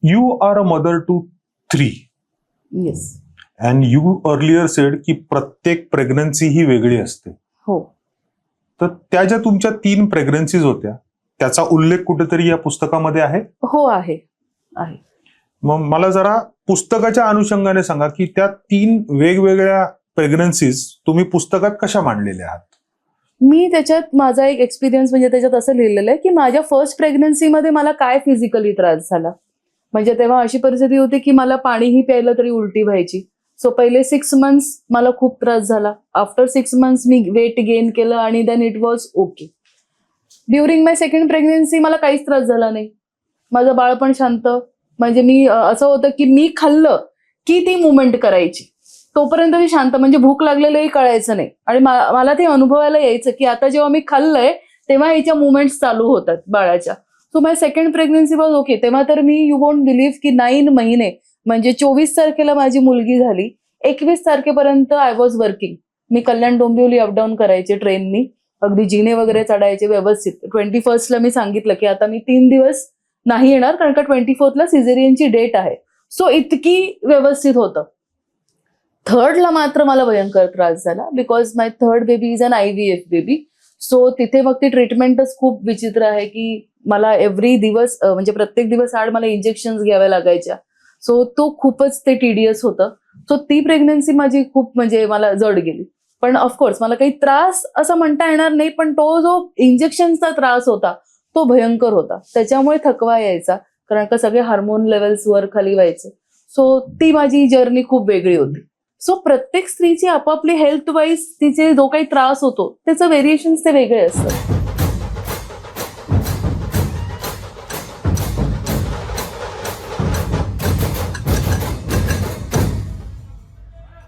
you are a mother to 3 yes. and you earlier said की प्रत्येक pregnancy ही वेगळी असते. हो. तर त्या ज्या तुमच्या 3 प्रेग्नन्सीज होत्या त्याचा उल्लेख कुठेतरी या पुस्तकामध्ये आहे? हो आहे. आहे. मग मला जरा पुस्तकाच्या अनुषंगाने सांगा की त्या 3 वेगवेगळ्या प्रेग्नन्सीज तुम्ही पुस्तकात कशा मांडलेल्या आहात? मी त्याच्यात माझा एक एक्सपिरियन्स म्हणजे त्याच्यात असं लिहिलेलं आहे की माझ्या फर्स्ट प्रेग्नन्सीमध्ये मला काय फिजिकली त्रास झाला. म्हणजे तेव्हा अशी परिस्थिती होती की मला पाणीही प्यायलं तरी उलटी व्हायची. सो पहिले 6 मंथ्स मला खूप त्रास झाला. आफ्टर 6 मंथ्स मी वेट गेन केलं आणि then it was okay. During my second pregnancy मला काहीच त्रास झाला नाही. माझं बाळ पण शांत. म्हणजे मी असं होतं की मी खाल्लं की ती मुवमेंट करायची. तोपर्यंत मी शांत, म्हणजे भूक लागलेलंही कळायचं नाही. आणि मला ते अनुभवायला यायचं की आता जेव्हा मी खाल्लंय तेव्हा याच्या मुवमेंट्स चालू होतात बाळाच्या. So my second pregnancy was okay. तेव्हा तर मी, यू वोंट बिलीव्ह, की 9 महिने म्हणजे 24 तारखेला माझी मुलगी झाली. 21 तारखेपर्यंत I was working. Me Kalyan Dombivli up down करायचे ट्रेननी. अगदी जिने वगैरे चढायचे व्यवस्थित. 21st ला मी सांगितलं की आता मी 3 दिवस नाही येणार कारण का 24th ला सिझेरियनची डेट आहे. सो इतकी व्यवस्थित होतं. थर्डला मात्र मला भयंकर त्रास झाला because my third baby is an IVF baby. So तिथे मग ती ट्रीटमेंटच खूप विचित्र आहे की मला एव्हरी दिवस म्हणजे प्रत्येक दिवस आड मला इंजेक्शन घ्याव्या लागायच्या. सो तो खूपच ते टीडियस होतं. सो ती प्रेग्नन्सी माझी खूप म्हणजे मला जड गेली. पण ऑफकोर्स मला काही त्रास असं म्हणता येणार नाही, पण तो जो इंजेक्शनचा त्रास होता तो भयंकर होता. त्याच्यामुळे थकवा यायचा कारण का सगळे हार्मोन लेवल्स वर खाली व्हायचे. सो ती माझी जर्नी खूप वेगळी होती. सो प्रत्येक स्त्रीची आपापली हेल्थ वाईज तिचे जो काही त्रास होतो त्याचं व्हेरिएशन्स ते वेगळे असतात.